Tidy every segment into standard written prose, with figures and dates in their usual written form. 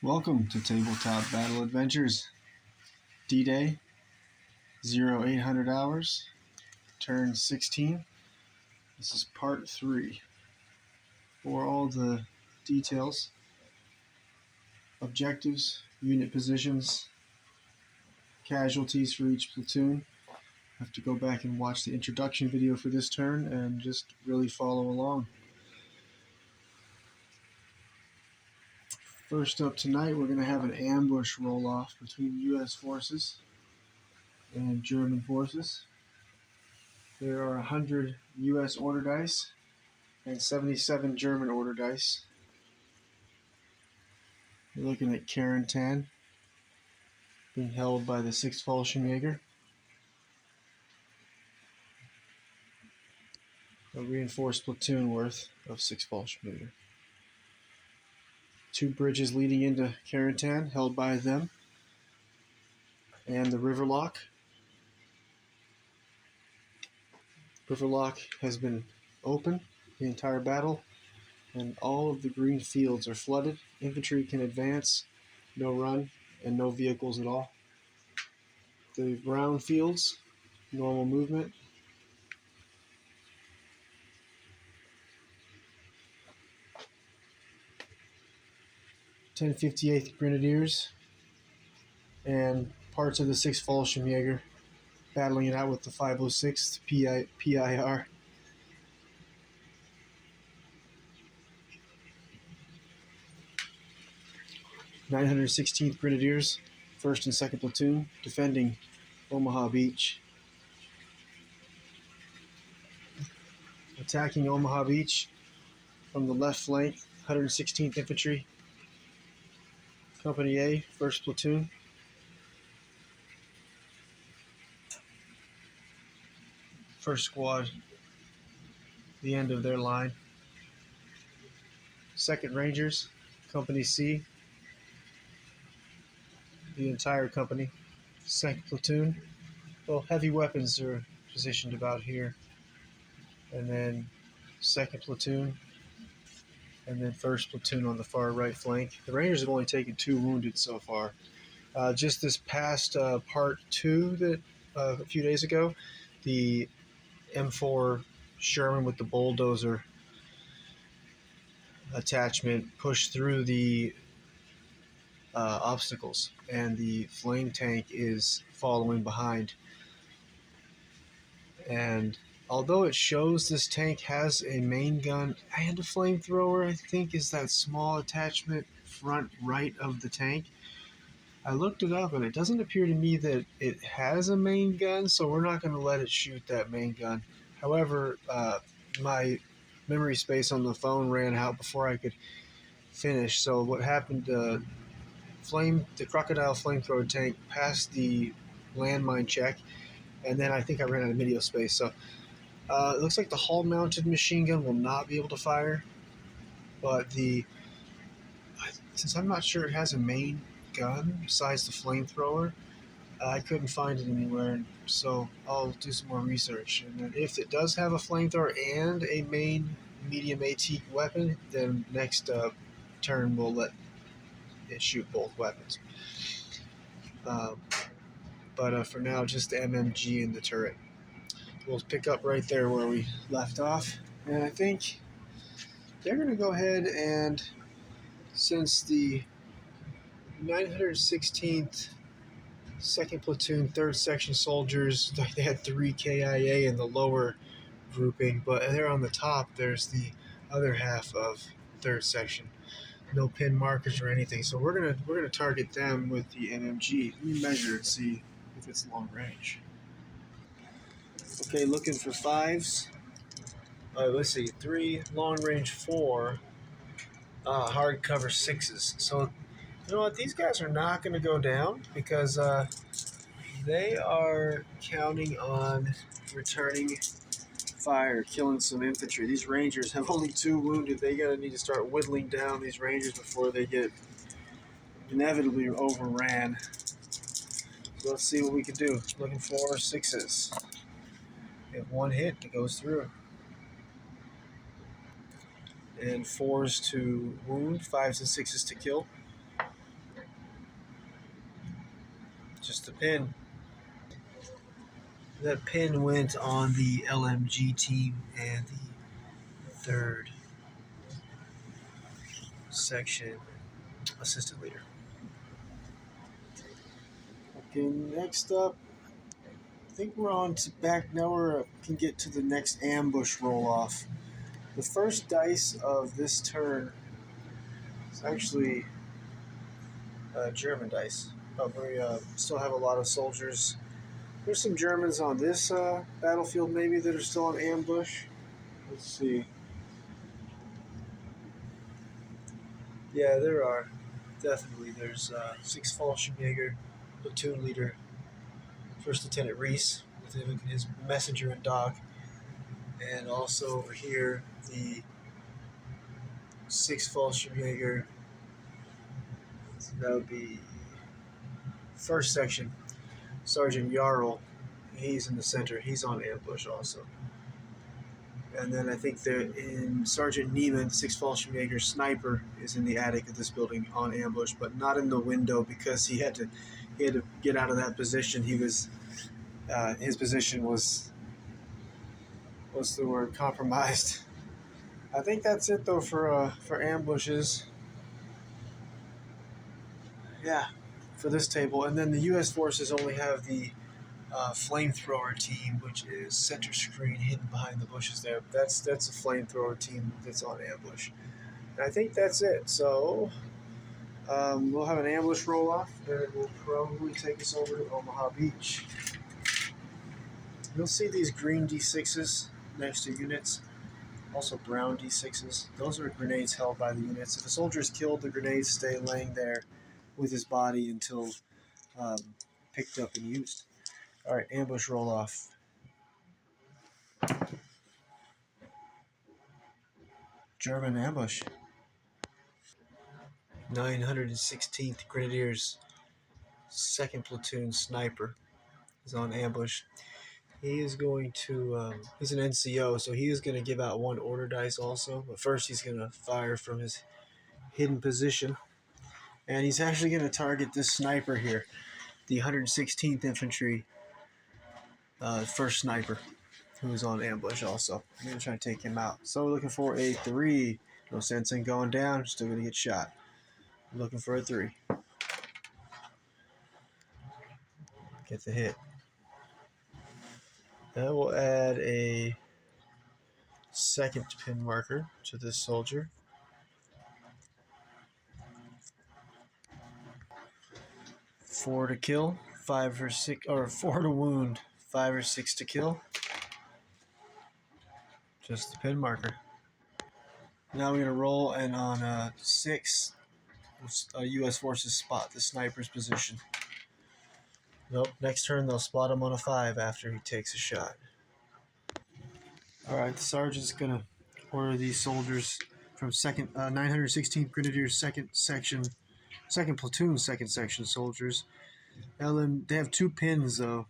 Welcome to Tabletop Battle Adventures, D-Day, 0800 hours, turn 16. This is part 3. For all the details, objectives, unit positions, casualties for each platoon, you have to go back and watch the introduction video for this turn and just really follow along. First up tonight, we're going to have an ambush roll-off between U.S. forces and German forces. There are 100 U.S. order dice and 77 German order dice. You're looking at Carentan being held by the 6th Fallschirmjäger. A reinforced platoon worth of 6 Fallschirmjäger. 2 bridges leading into Carentan held by them. And the River Lock. River Lock has been open the entire battle, and all of the green fields are flooded. Infantry can advance, no run, and no vehicles at all. The brown fields, normal movement. (1058th) Grenadiers and parts of the 6th Fallschirmjäger battling it out with the 506th PIR. (916th) Grenadiers, 1st and 2nd Platoon, defending Omaha Beach. Attacking Omaha Beach from the left flank, 116th Infantry, Company A, 1st Platoon. First squad, the end of their line. 2nd Rangers, Company C, the entire company. 2nd Platoon. Well, heavy weapons are positioned about here. And then 2nd Platoon. And then 1st Platoon on the far right flank. The Rangers have only taken 2 wounded so far. Just this past part 2 that a few days ago, the M4 Sherman with the bulldozer attachment pushed through the obstacles, and the flame tank is following behind. And although it shows this tank has a main gun and a flamethrower, I think is that small attachment front right of the tank. I looked it up and it doesn't appear to me that it has a main gun, so we're not going to let it shoot that main gun. However, my memory space on the phone ran out before I could finish, so what happened, the Crocodile flamethrower tank passed the landmine check, and then I think I ran out of video space. So it looks like the hull-mounted machine gun will not be able to fire, but since I'm not sure it has a main gun besides the flamethrower, I couldn't find it anywhere, so I'll do some more research. And then if it does have a flamethrower and a main medium AT weapon, then next turn we'll let it shoot both weapons. But for now, just the MMG and the turret. We'll pick up right there where we left off. And I think they're going to go ahead and, since the 916th 2nd Platoon 3rd Section soldiers, they had 3 KIA in the lower grouping, but they're on the top. There's the other half of 3rd Section. No pin markers or anything, so we're gonna target them with the MMG. Let me measure and see if it's long range. Okay, looking for 5s. Let's see, 3 long range, 4 hard cover 6s. So you know what? These guys are not going to go down because they are counting on returning fire, killing some infantry. These Rangers have only 2 wounded. They're going to need to start whittling down these Rangers before they get inevitably overran. So let's see what we can do. Looking for 6s. Get 1 hit, it goes through. And 4s to wound, 5s and 6s to kill. just a pin. That pin went on the LMG team and the 3rd section assistant leader. Okay, next up, I think we're on to back now. We can get to the next ambush roll off. The first dice of this turn is actually German dice, but we still have a lot of soldiers. There's some Germans on this battlefield maybe that are still on ambush. Let's see. Yeah, there are. Definitely. There's 6th Fallschirmjäger platoon leader, First Lieutenant Reese, with his messenger and dog. And also over here, the 6th Fallschirmjäger, so that would be 1st Section, Sergeant Jarl. He's in the center. He's on ambush also. And then I think that in Sergeant Neiman, 6th Fallschirmjäger sniper, is in the attic of this building on ambush, but not in the window because he had to get out of that position. He was his position was, what's the word, compromised. I think that's it though for ambushes. Yeah, for this table. And then the U.S. forces only have the flamethrower team, which is center screen hidden behind the bushes there. That's a flamethrower team that's on ambush. And I think that's it. So we'll have an ambush roll off, and it will probably take us over to Omaha Beach. You'll see these green D6s next to units, also brown D6s. Those are grenades held by the units. If a soldier is killed, the grenades stay laying there with his body until picked up and used. All right, ambush roll off. German ambush. 916th Grenadiers, 2nd Platoon Sniper is on ambush. He is going to, he's an NCO, so he is going to give out 1 order dice also. But first he's going to fire from his hidden position. And he's actually going to target this sniper here, the 116th Infantry, 1st Sniper, who is on ambush also. I'm going to try to take him out. So we're looking for a 3. No sense in going down, still going to get shot. I'm looking for a 3. Get the hit. That will add a 2nd pin marker to this soldier. 4 to kill, 5 or 6, or 4 to wound, 5 or 6 to kill. Just the pin marker. Now we're going to roll, and on 6, U.S. forces spot the sniper's position. Nope, next turn they'll spot him on a 5 after he takes a shot. Alright, the sergeant's going to order these soldiers from 916th Grenadiers 2nd Section, 2nd Platoon 2nd Section soldiers. They have 2 pins though,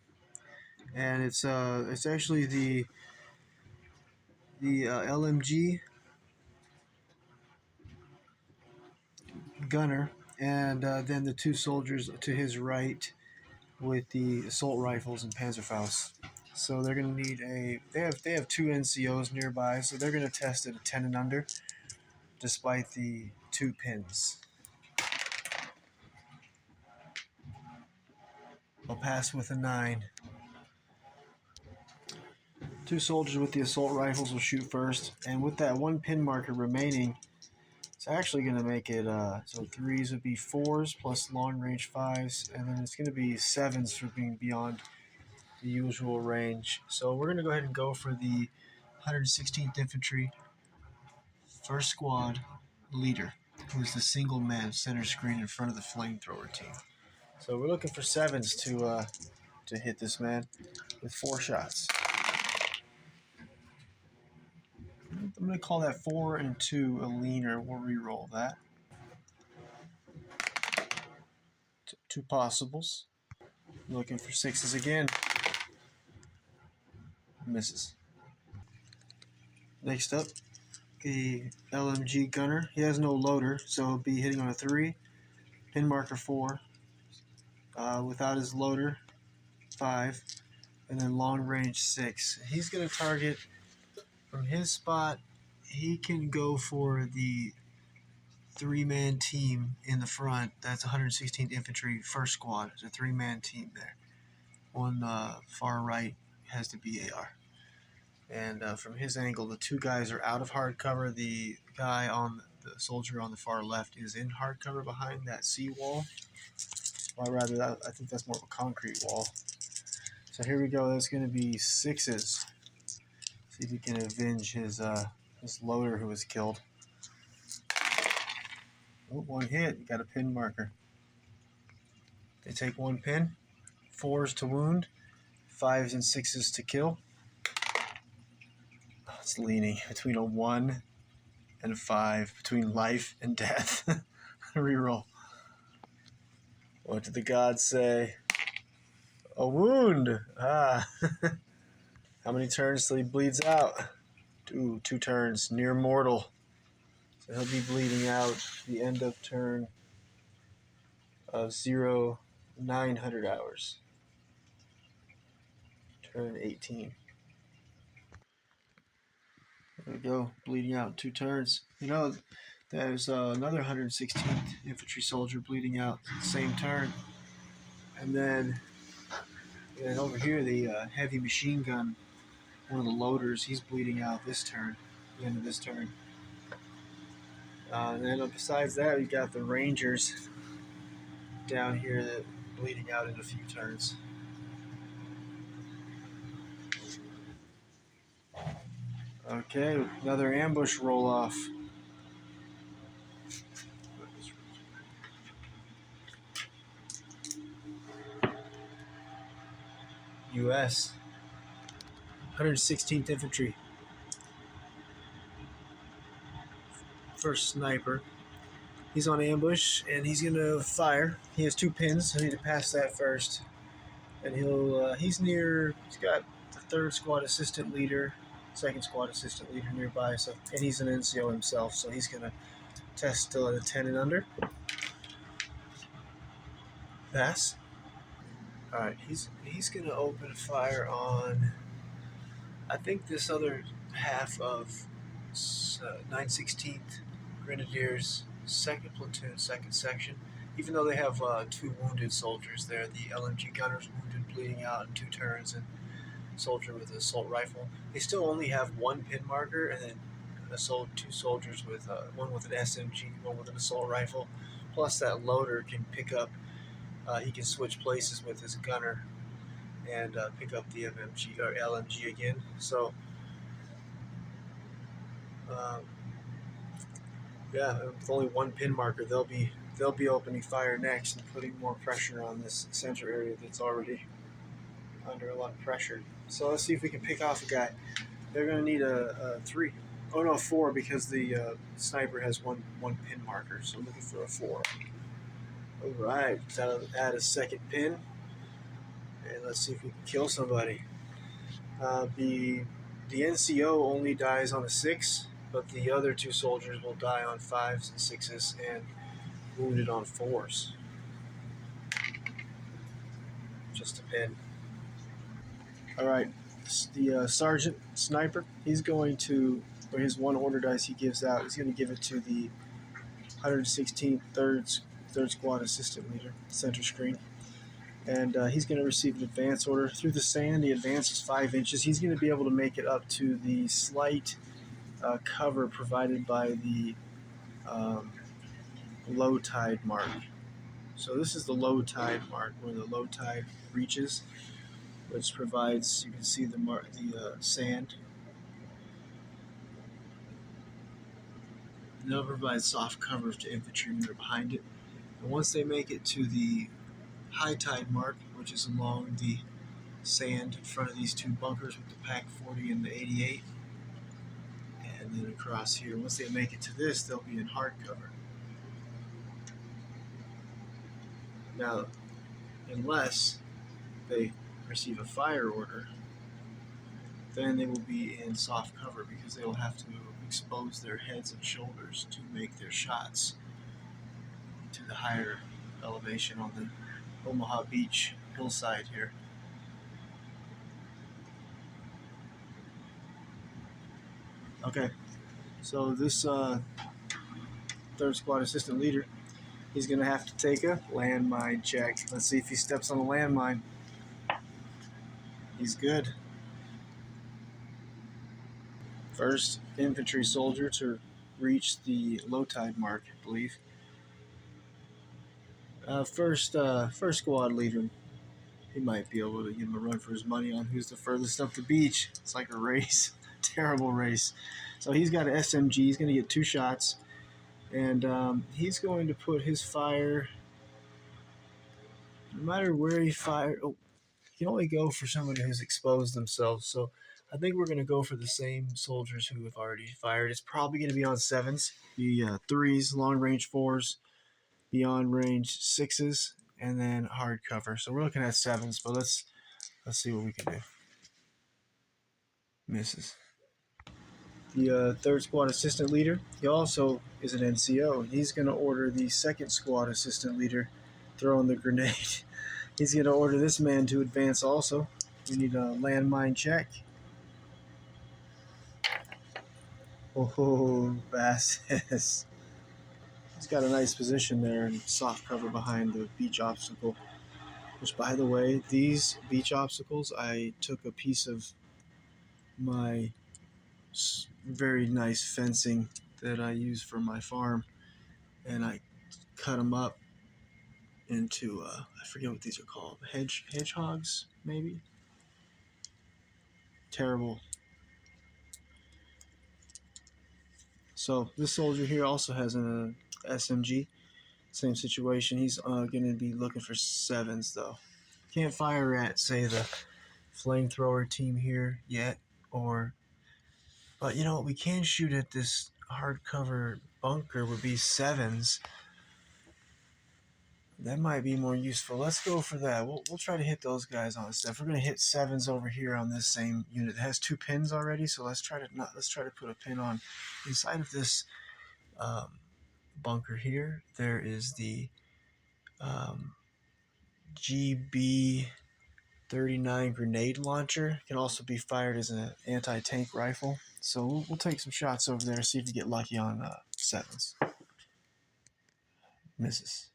and it's actually the LMG gunner, and then the 2 soldiers to his right with the assault rifles and Panzerfaust. So they're going to need they have 2 NCOs nearby, so they're going to test at a 10 and under, despite the 2 pins. I'll pass with a 9. 2 soldiers with the assault rifles will shoot first, and with that 1 pin marker remaining, it's actually going to make it, so 3s would be 4s plus long range 5s, and then it's going to be 7s for being beyond the usual range. So we're going to go ahead and go for the 116th Infantry 1st Squad leader, who is the single man center screen in front of the flamethrower team. So we're looking for 7s to hit this man with 4 shots. I'm going to call that 4 and 2 a leaner. We'll re-roll that. 2 possibles. Looking for 6s again. Misses. Next up, the LMG gunner. He has no loader, so he'll be hitting on a 3. Pin marker 4. without his loader, 5, and then long range 6. He's going to target from his spot. He can go for the 3-man team in the front. That's 116th Infantry First Squad. It's a 3-man team there. On far right has the BAR. And from his angle, the 2 guys are out of hard cover. The guy on the soldier on the far left is in hard cover behind that seawall. Or rather, I think that's more of a concrete wall. So here we go. That's going to be 6s. See if he can avenge his loader who was killed. Oh, 1 hit. You got a pin marker. They take 1 pin. 4s to wound. 5s and 6s to kill. Oh, it's leaning between a 1 and a 5. Between life and death. Reroll. What did the gods say? A wound. Ah. How many turns till he bleeds out? 2 turns. Near mortal. So he'll be bleeding out the end of turn of 0900 hours. Turn 18. There we go. Bleeding out 2 turns. You know, there's another 116th infantry soldier bleeding out same turn. And then over here, the heavy machine gun, one of the loaders, he's bleeding out this turn, the end of this turn. And then besides that, we got the Rangers down here that bleeding out in a few turns. Okay, another ambush roll off. U.S. 116th Infantry. First sniper. He's on ambush and he's gonna fire. He has 2 pins, so I need to pass that first. And he's got the 3rd squad assistant leader, 2nd squad assistant leader nearby, so, and he's an NCO himself, so he's gonna test still at a 10 and under. Pass. Alright, he's gonna open fire on, I think, this other half of 916th Grenadiers, 2nd platoon, 2nd section. Even though they have 2 wounded soldiers there, the LMG gunner's wounded, bleeding out in 2 turns, and soldier with an assault rifle. They still only have 1 pin marker, and then 2 soldiers with one with an SMG, one with an assault rifle. Plus that loader can pick up. He can switch places with his gunner and pick up the MMG or LMG again. So, yeah, with only 1 pin marker, they'll be opening fire next and putting more pressure on this center area that's already under a lot of pressure. So let's see if we can pick off a guy. They're going to need a 3. Oh no, 4, because the sniper has one pin marker. So I'm looking for a 4. All right, add a 2nd pin, and let's see if we can kill somebody. The NCO only dies on a 6, but the other 2 soldiers will die on 5s and 6s and wounded on 4s. Just a pin. All right, the sergeant sniper, he's going to, or his 1 order dice he gives out, he's going to give it to the 116th 3rd squad assistant leader, center screen. And he's going to receive an advance order. Through the sand, the advance is 5 inches. He's going to be able to make it up to the slight cover provided by the low tide mark. So this is the low tide mark, where the low tide reaches, which provides, you can see the sand. And that'll provide soft cover to infantry when they're behind it. And once they make it to the high tide mark, which is along the sand in front of these 2 bunkers with the PAC 40 and the 88, and then across here, once they make it to this, they'll be in hard cover. Now, unless they receive a fire order, then they will be in soft cover, because they will have to expose their heads and shoulders to make their shots to the higher elevation on Omaha Beach hillside here. Okay, so this third squad assistant leader, he's going to have to take a landmine check. Let's see if he steps on a landmine. He's good. First infantry soldier to reach the low tide mark, I believe. First squad leader, he might be able to give him a run for his money on who's the furthest up the beach. It's like a race, terrible race. So he's got an SMG. He's going to get 2 shots, and he's going to put his fire. No matter where he fires, you can only go for somebody who's exposed themselves. So I think we're going to go for the same soldiers who have already fired. It's probably going to be on 7s, the 3s, long range 4s, beyond range 6s, and then hard cover. So we're looking at 7s, but let's see what we can do. Misses. The third squad assistant leader, he also is an NCO. He's going to order the second squad assistant leader throwing the grenade. He's going to order this man to advance also. We need a landmine check. Oh, Bassis. He's got a nice position there and soft cover behind the beach obstacle. Which, by the way, these beach obstacles, I took a piece of my very nice fencing that I use for my farm, and I cut them up into, I forget what these are called, hedgehogs, maybe? Terrible. So this soldier here also has an SMG. Same situation. He's going to be looking for 7s, though. Can't fire at, say, the flamethrower team here yet, but you know, we can shoot at this hardcover bunker would be 7s. That might be more useful. Let's go for that. We'll try to hit those guys on stuff. We're gonna hit 7s over here on this same unit. It has 2 pins already, so let's try to put a pin on inside of this bunker here. There is the GB 39 grenade launcher. It can also be fired as an anti-tank rifle. So we'll take some shots over there, see if we get lucky on 7s. Misses.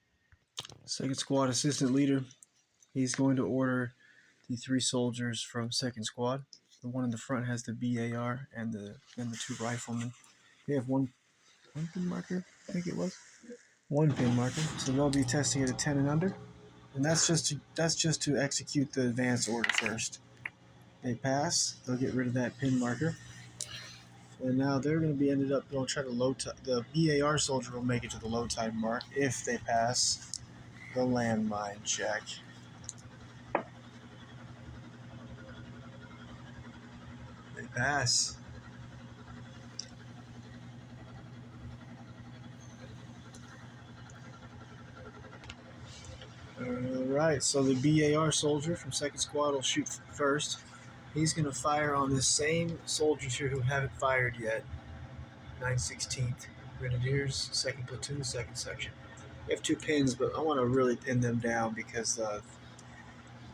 Second squad assistant leader, he's going to order the 3 soldiers from second squad. The one in the front has the BAR and the 2 riflemen. They have one pin marker, I think it was. 1 pin marker. So they'll be testing it at 10 and under. And that's just to execute the advanced order first. They pass, they'll get rid of that pin marker. And now they're going to be ended up going to try to low tide. The BAR soldier will make it to the low tide mark if they pass the landmine check. They pass. Alright, so the BAR soldier from second squad will shoot first. He's going to fire on the same soldiers here who haven't fired yet. 916th Grenadiers, 2nd Platoon, 2nd Section. We have 2 pins, but I want to really pin them down because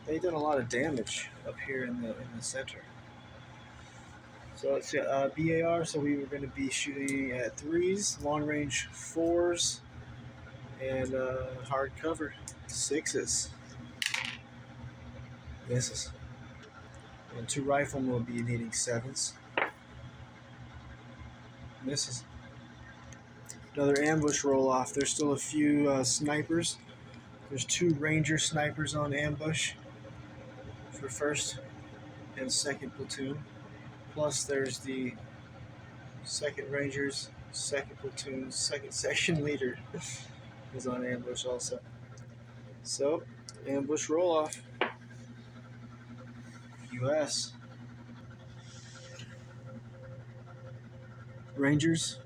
they've done a lot of damage up here in the center. So let's see, BAR, so we were going to be shooting at 3s, long range 4s, and hard cover 6s. Misses. And 2 riflemen will be needing 7s. Misses. Another ambush roll off. There's still a few snipers. There's 2 ranger snipers on ambush for 1st and 2nd platoon. Plus there's the 2nd Rangers, 2nd platoon, 2nd section leader is on ambush also. So, ambush roll off. US. Rangers,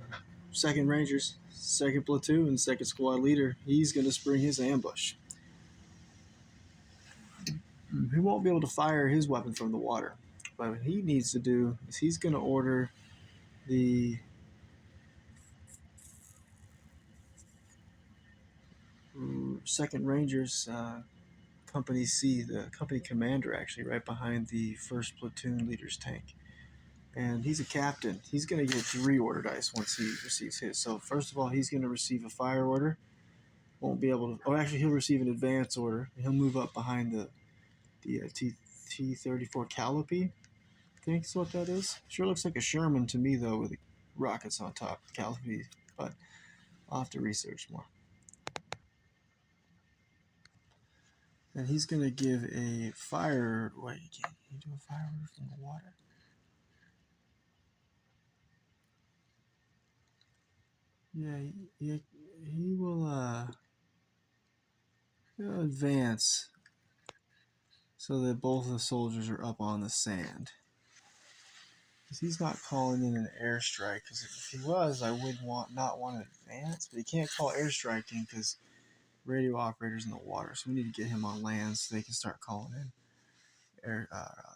2nd Rangers, 2nd platoon, 2nd squad leader. He's going to spring his ambush. He won't be able to fire his weapon from the water. But what he needs to do is he's going to order the Second Rangers Company C, the company commander, actually, right behind the first platoon leader's tank. And he's a captain. He's going to get 3 order dice once he receives his. So first of all, he's going to receive a fire order. Won't be able to. Oh, actually, he'll receive an advance order. He'll move up behind the T-34 Calliope. I think that's what that is. Sure looks like a Sherman to me though, with the rockets on top. Calliope, but I'll have to research more. And he's going to give a fire. Wait, can you do a fire order from the water? Yeah, he will he'll advance so that both the soldiers are up on the sand. Because he's not calling in an airstrike. Because if he was, I would not want to advance. But he can't call airstriking because radio operators in the water. So we need to get him on land so they can start calling in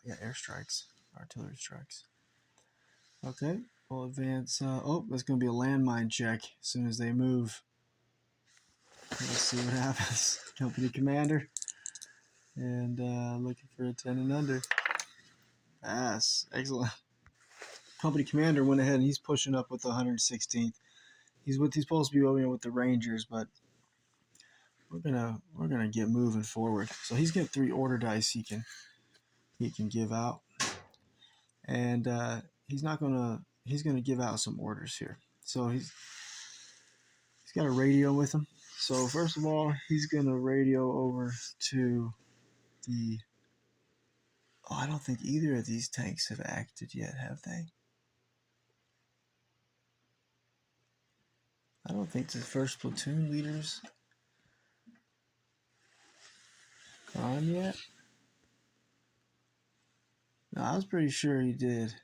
airstrikes, artillery strikes. Okay, we'll advance. There's going to be a landmine check as soon as they move. Let's see what happens. Company commander. And looking for a 10 and under. Pass. Excellent. Company commander went ahead and he's pushing up with the 116th. He's supposed to be over with the Rangers, but we're gonna get moving forward. So he's got 3 order dice he can give out, and he's gonna give out some orders here. So he's got a radio with him. So first of all, he's gonna radio over to the. Oh, I don't think either of these tanks have acted yet, have they? I don't think the first platoon leader's gone yet. No, I was pretty sure he did.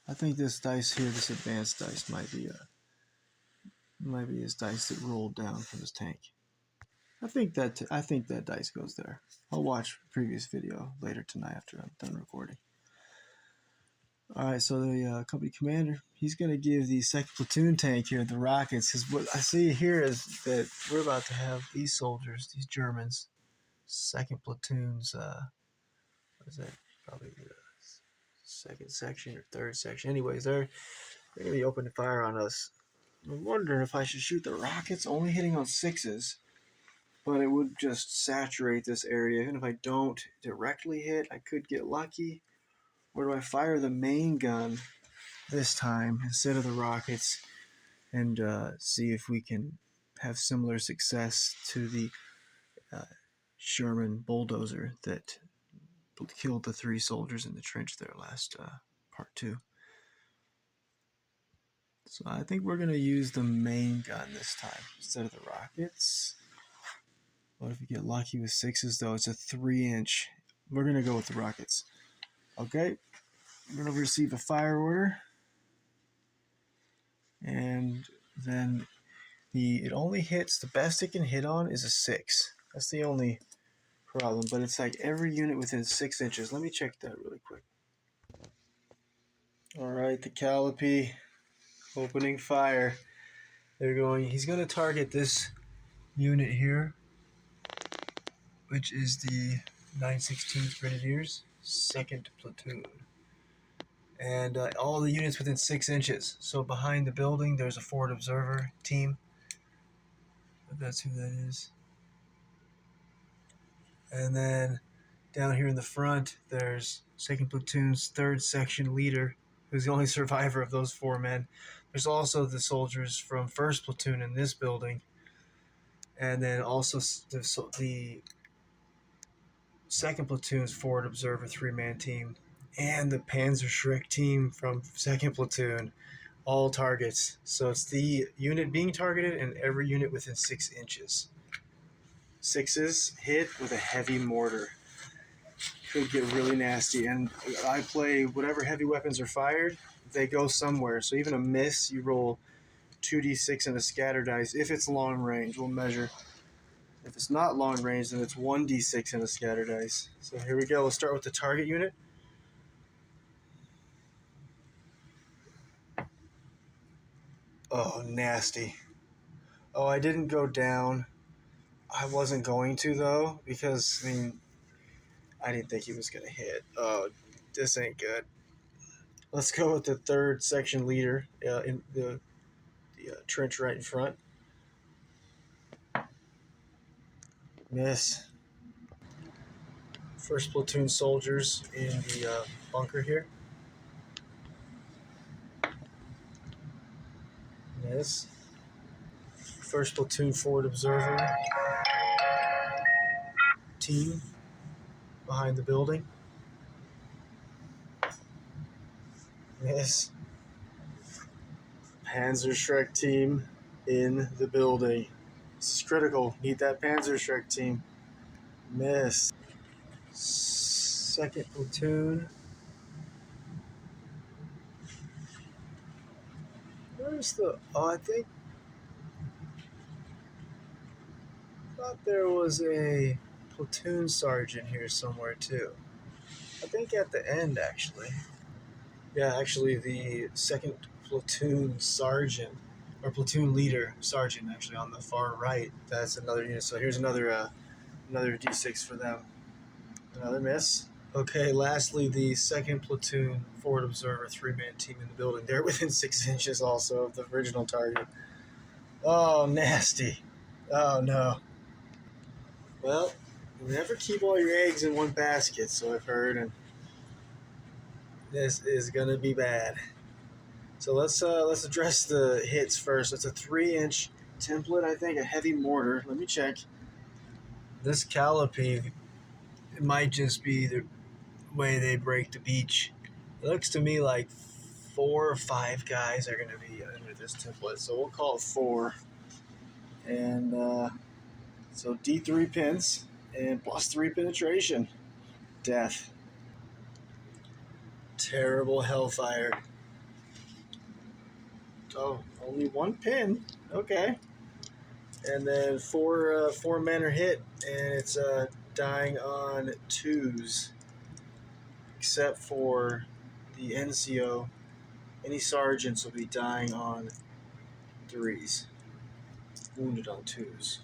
I think this dice here, this advanced dice, might be his dice that rolled down from his tank. I think that dice goes there. I'll watch the previous video later tonight after I'm done recording. All right, so the company commander, he's going to give the second platoon tank here the rockets. Because what I see here is that we're about to have these soldiers, these Germans, second platoons. What is that? Probably the second section or third section. Anyways, they're going to be opening fire on us. I'm wondering if I should shoot the rockets, only hitting on 6s, but it would just saturate this area. Even if I don't directly hit, I could get lucky. Or do I fire the main gun this time instead of the rockets and see if we can have similar success to the Sherman bulldozer that killed the 3 soldiers in the trench there last part 2. So I think we're going to use the main gun this time instead of the rockets. What if we get lucky with 6s though? It's a 3-inch. We're going to go with the rockets. Okay. We're going to receive a fire order. And then it only hits, the best it can hit on is a 6. That's the only problem. But it's like every unit within 6 inches. Let me check that really quick. Alright, the Calliope opening fire. He's going to target this unit here, which is the 916th Grenadiers, 2nd Platoon. And all the units within 6 inches. So behind the building, there's a forward observer team. That's who that is. And then down here in the front, there's 2nd Platoon's 3rd Section leader, who's the only survivor of those 4 men. There's also the soldiers from 1st Platoon in this building. And then also the 2nd Platoon's forward observer 3-man team. And the Panzerschreck team from 2nd Platoon. All targets. So it's the unit being targeted and every unit within 6 inches. 6s hit with a heavy mortar. Could get really nasty. And I play whatever heavy weapons are fired, they go somewhere. So even a miss, you roll 2d6 and a scatter dice. If it's long range, we'll measure. If it's not long range, then it's 1d6 and a scatter dice. So here we go. We'll start with the target unit. Oh, nasty. Oh, I didn't go down. I wasn't going to though, because I mean, I didn't think he was gonna hit. Oh, this ain't good. Let's go with the third section leader in the trench right in front. Miss. First platoon soldiers in the bunker here. Miss. First platoon forward observer team behind the building. Miss. Panzerschreck team in the building. This is critical. Need that Panzerschreck team. Miss. Second platoon. Where's the... Oh, I thought there was a platoon sergeant here somewhere too. I think at the end, actually. Yeah, actually, the second platoon sergeant, or platoon leader sergeant, actually, on the far right. That's another unit. So here's another D6 for them. Another miss. Okay, lastly, the second platoon forward observer three-man team in the building. They're within 6 inches also of the original target. Oh, nasty. Oh, no. Well, never keep all your eggs in one basket, so I've heard, and this is going to be bad. So let's address the hits first. It's a 3-inch template, I think, a heavy mortar. Let me check. This callipee, it might just be the way they break the beach. It looks to me like 4 or 5 guys are going to be under this template, so we'll call it 4. And so D3 pins and +3 penetration. Death. Terrible hellfire. Oh, only 1 pin. Okay. And then four men are hit, and it's dying on 2s, except for the NCO. Any sergeants will be dying on 3s, wounded on 2s.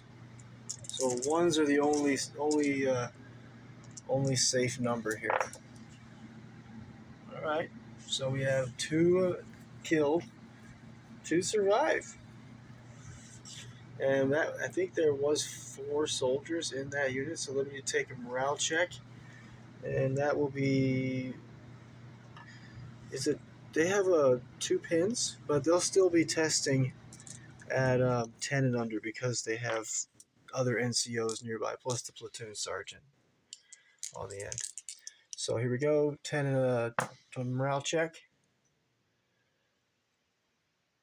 So 1s are the only safe number here. All right. So we have 2 killed, 2 survive. And that, I think there was 4 soldiers in that unit, so let me take a morale check. And that will be... They have 2 pins, but they'll still be testing at 10 and under because they have other NCOs nearby, plus the platoon sergeant on the end. So here we go, 10 and a morale check.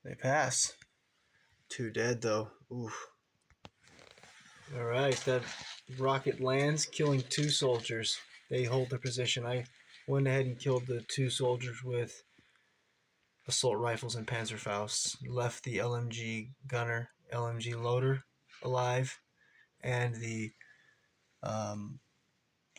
They pass. 2 dead, though. Oof. All right, that rocket lands, killing 2 soldiers. They hold their position. I went ahead and killed the 2 soldiers with assault rifles and Panzerfausts. Left the LMG gunner, LMG loader alive, and the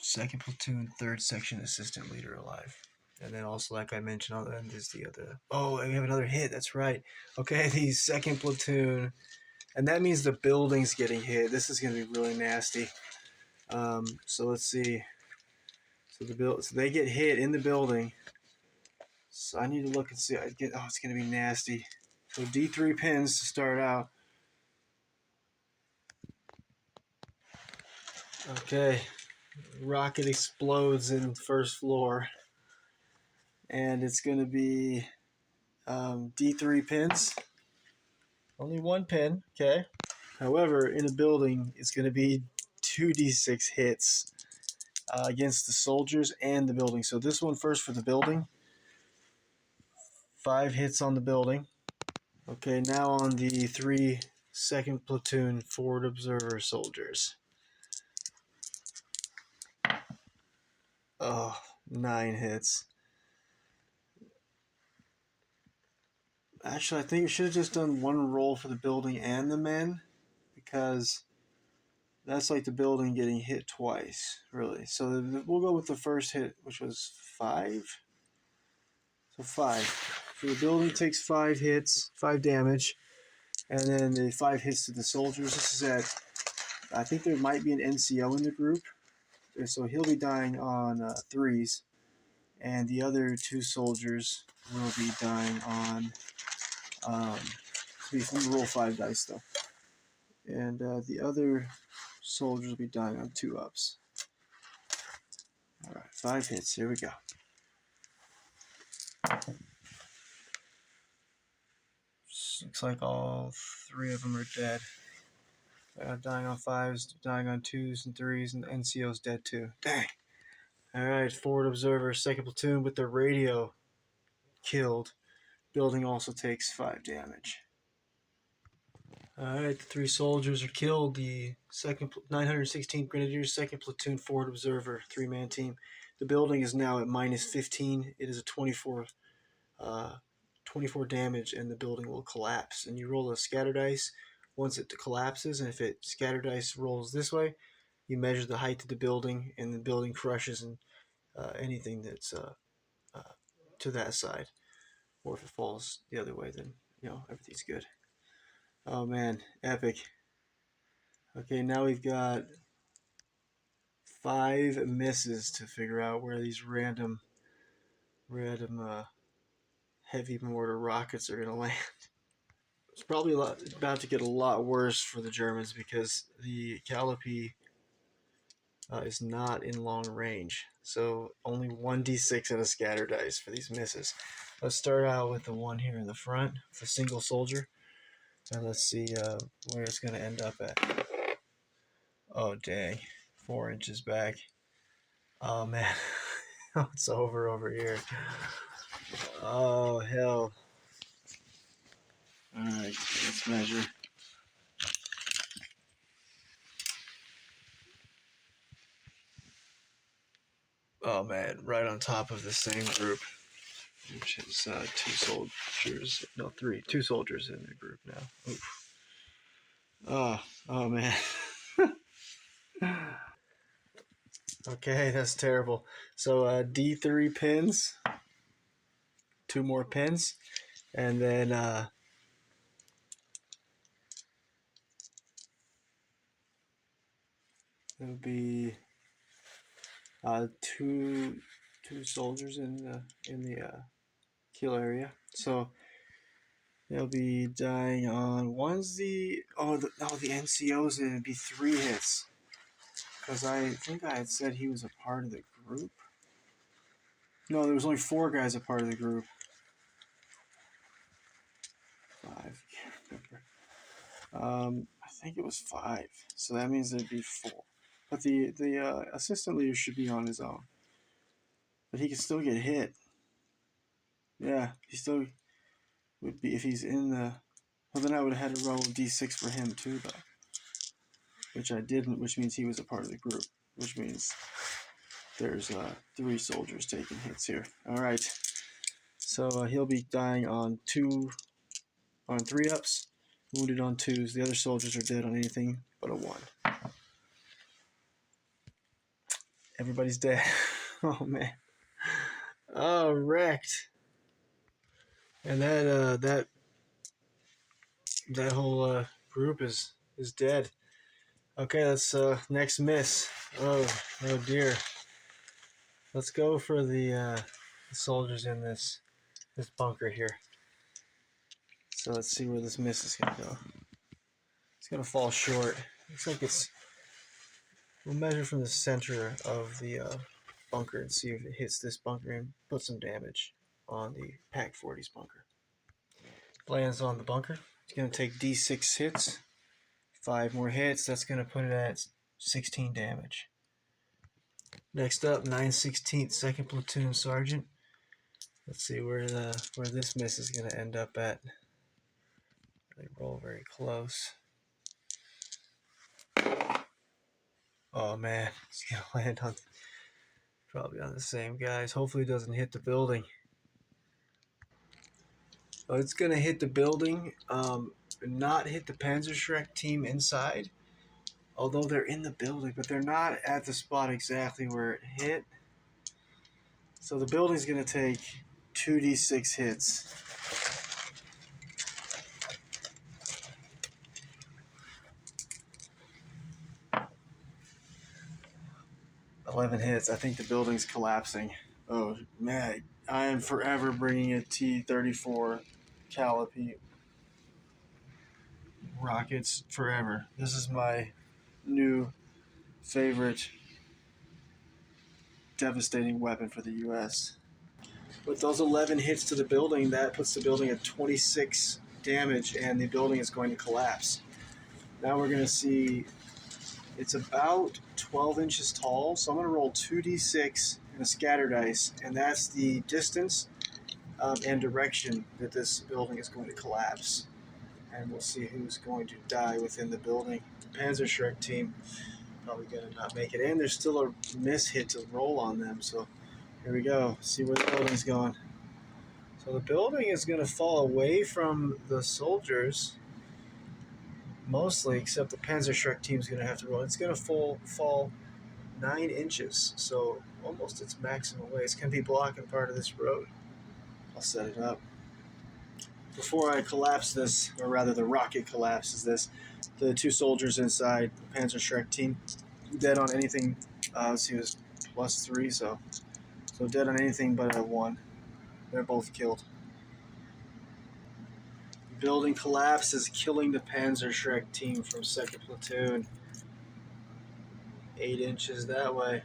second platoon, 3rd section assistant leader alive. And then also, like I mentioned, on the end is the other... Oh, we have another hit. That's right. Okay, the second platoon... And that means the building's getting hit. This is going to be really nasty. So let's see. So they get hit in the building. So I need to look and see. It's going to be nasty. So D3 pins to start out. Okay. Rocket explodes in the first floor. And it's going to be D3 pins. Only 1 pin. Okay. However, in a building, it's going to be 2d6 hits against the soldiers and the building. So this one first for the building. 5 hits on the building. Okay, now on the 3 second platoon forward observer soldiers. Oh, 9 hits. Actually, I think you should have just done 1 roll for the building and the men, because that's like the building getting hit twice, really. So we'll go with the first hit, which was 5. So 5. So the building takes 5 hits, 5 damage, and then the 5 hits to the soldiers. This is at I think there might be an NCO in the group, so he'll be dying on 3s, and the other 2 soldiers will be dying on be from roll 5 dice though, and the other soldiers will be dying on 2-ups. All right, 5 hits. Here we go. Looks like all 3 of them are dead. Dying on 5s, dying on 2s and 3s, and the NCO's dead too. Dang. Alright, forward observer, 2nd platoon with the radio killed. Building also takes 5 damage. Alright, the 3 soldiers are killed. The 916th Grenadiers, 2nd platoon, forward observer, 3-man team. The building is now at minus 15. It is a 24 damage, and the building will collapse. And you roll a scatter dice once it collapses, and if it scatter dice rolls this way, you measure the height of the building, and the building crushes and anything that's to that side. Or if it falls the other way, then everything's good. Oh man, epic. Okay, now we've got 5 misses to figure out where these random heavy mortar rockets are going to land. It's probably about to get a lot worse for the Germans because the Calliope is not in long range. So only 1d6 and a scatter dice for these misses. Let's start out with the one here in the front, the single soldier. And let's see where it's going to end up at. Oh, dang. 4 inches back. Oh, man. It's over here. Oh, hell. Alright, let's measure. Oh, man. Right on top of the same group. Which is 2 soldiers. No, 3. 2 soldiers in the group now. Oof. Oh, man. Okay, that's terrible. So D3 pins, 2 more pins, and then it'll be two soldiers in the kill area. So they'll be dying on the NCO's in. It'd be 3 hits. Because I think I had said he was a part of the group. No, there was only 4 guys a part of the group. 5, can't remember. I think it was 5. So that means there'd be 4. But the assistant leader should be on his own. But he can still get hit. Yeah, he still would be if he's in the. Well, then I would have had to roll d6 for him too, though. Which I didn't, which means he was a part of the group. Which means there's 3 soldiers taking hits here. Alright. So he'll be dying on 3-ups, wounded on 2s. The other soldiers are dead on anything but a 1. Everybody's dead. Oh, man. Oh, wrecked. And that whole group is dead. Okay, let's next miss. Oh dear. Let's go for the soldiers in this bunker here. So let's see where this miss is gonna go. It's gonna fall short. Looks like it's. We'll measure from the center of the bunker and see if it hits this bunker and put some damage on the Pack 40's bunker. Lands on the bunker. It's gonna take D6 hits. 5 more hits. That's gonna put it at 16 damage. Next up, 916th, 2nd Platoon Sergeant. Let's see where this miss is going to end up at. They roll very close. Oh man, it's going to land on probably on the same guys. Hopefully it doesn't hit the building. Oh, it's going to hit the building, not hit the Panzerschreck team inside. Although they're in the building, but they're not at the spot exactly where it hit. So the building's going to take 2d6 hits. 11 hits. I think the building's collapsing. Oh, man. I am forever bringing a T-34 Callipy rockets forever. This is my new favorite devastating weapon for the U.S. With those 11 hits to the building, that puts the building at 26 damage, and the building is going to collapse. Now we're going to see it's about 12 inches tall, so I'm going to roll 2d6 and a scatter dice, and that's the distance and direction that this building is going to collapse. And we'll see who's going to die within the building. The Panzerschreck team probably going to not make it, and there's still a miss hit to roll on them, so here we go. See where the building's going. So the building is going to fall away from the soldiers, mostly, except the Panzerschreck team is going to have to roll. It's going to fall 9 inches, so almost its maximum weight. It's going to be blocking part of this road. I'll set it up. Before I collapse this, or rather the rocket collapses this, the 2 soldiers inside the Panzerschreck team, dead on anything. Let's see, it was +3, so dead on anything but a 1. They're both killed. The building collapses, killing the Panzerschreck team from 2nd Platoon. 8 inches that way.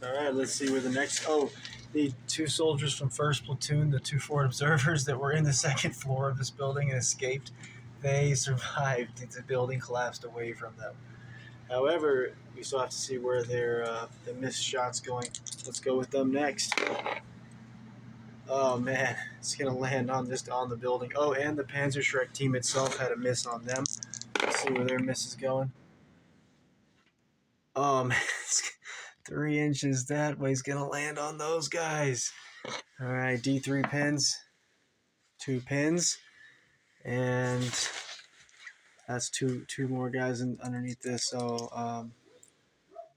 Alright, let's see where the next... Oh, the 2 soldiers from 1st Platoon, the 2 forward observers that were in the 2nd floor of this building and escaped, they survived. The building collapsed away from them. However, we still have to see where the missed shot's going. Let's go with them next. Oh man, it's gonna land on the building. Oh, and the Panzerschreck team itself had a miss on them. Let's see where their miss is going. Oh man, 3 inches that way is gonna land on those guys. All right, D3 pins, 2 pins, and that's two more guys underneath this. So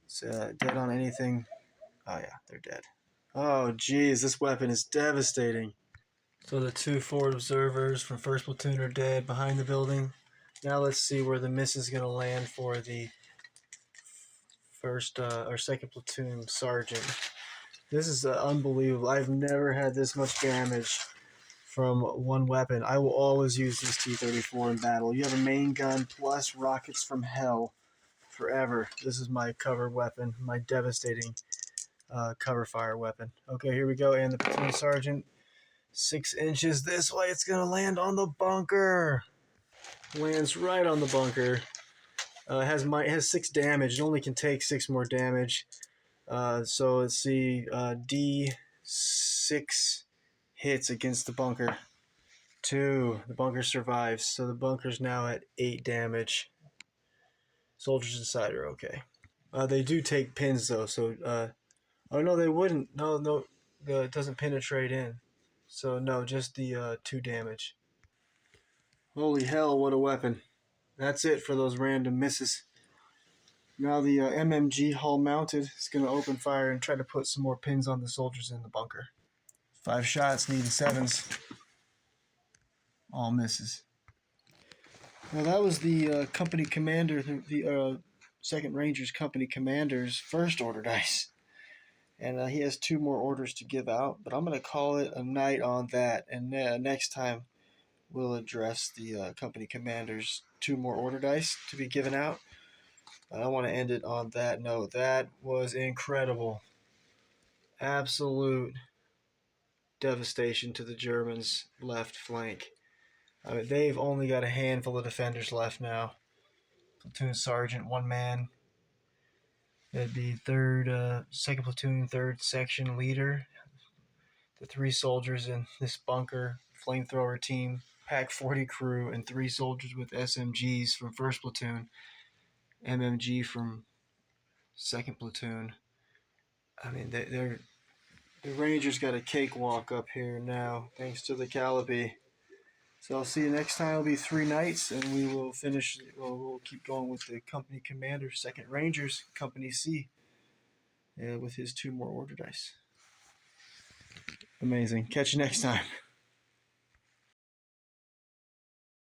it's dead on anything. Oh yeah, they're dead. Oh geez, this weapon is devastating. So the 2 forward observers from 1st Platoon are dead behind the building. Now let's see where the miss is going to land for the 2nd Platoon sergeant. This is unbelievable. I've never had this much damage from one weapon. I will always use this T-34 in battle. You have a main gun plus rockets from hell forever. This is my cover weapon, my devastating cover fire weapon. Okay, here we go. And the platoon sergeant, 6 inches this way. It's going to land on the bunker. Lands right on the bunker. It has 6 damage. It only can take 6 more damage. So let's see. D6 hits against the bunker. 2. The bunker survives. So the bunker's now at 8 damage. Soldiers inside are okay. They do take pins though. So, oh no, they wouldn't. No, it doesn't penetrate in. So no, just the 2 damage. Holy hell, what a weapon. That's it for those random misses. Now the MMG hull mounted is going to open fire and try to put some more pins on the soldiers in the bunker. 5 shots, needing 7s. All misses. Now that was the company commander, the 2nd Rangers company commander's first order dice. And he has 2 more orders to give out, but I'm going to call it a night on that. And next time we'll address the company commander's 2 more order dice to be given out. I want to end it on that note. That was incredible. Absolute devastation to the Germans' left flank. I mean, they've only got a handful of defenders left now. Platoon sergeant, 1 man. That'd be 2nd platoon, 3rd section leader. The 3 soldiers in this bunker, flamethrower team, Pack 40 crew, and 3 soldiers with SMGs from 1st platoon, MMG from 2nd platoon. I mean, the Rangers got a cakewalk up here now, thanks to the Callipy. So I'll see you next time. It'll be 3 nights, and we will finish. We'll keep going with the company commander, 2nd Rangers, Company C, with his 2 more order dice. Amazing. Catch you next time.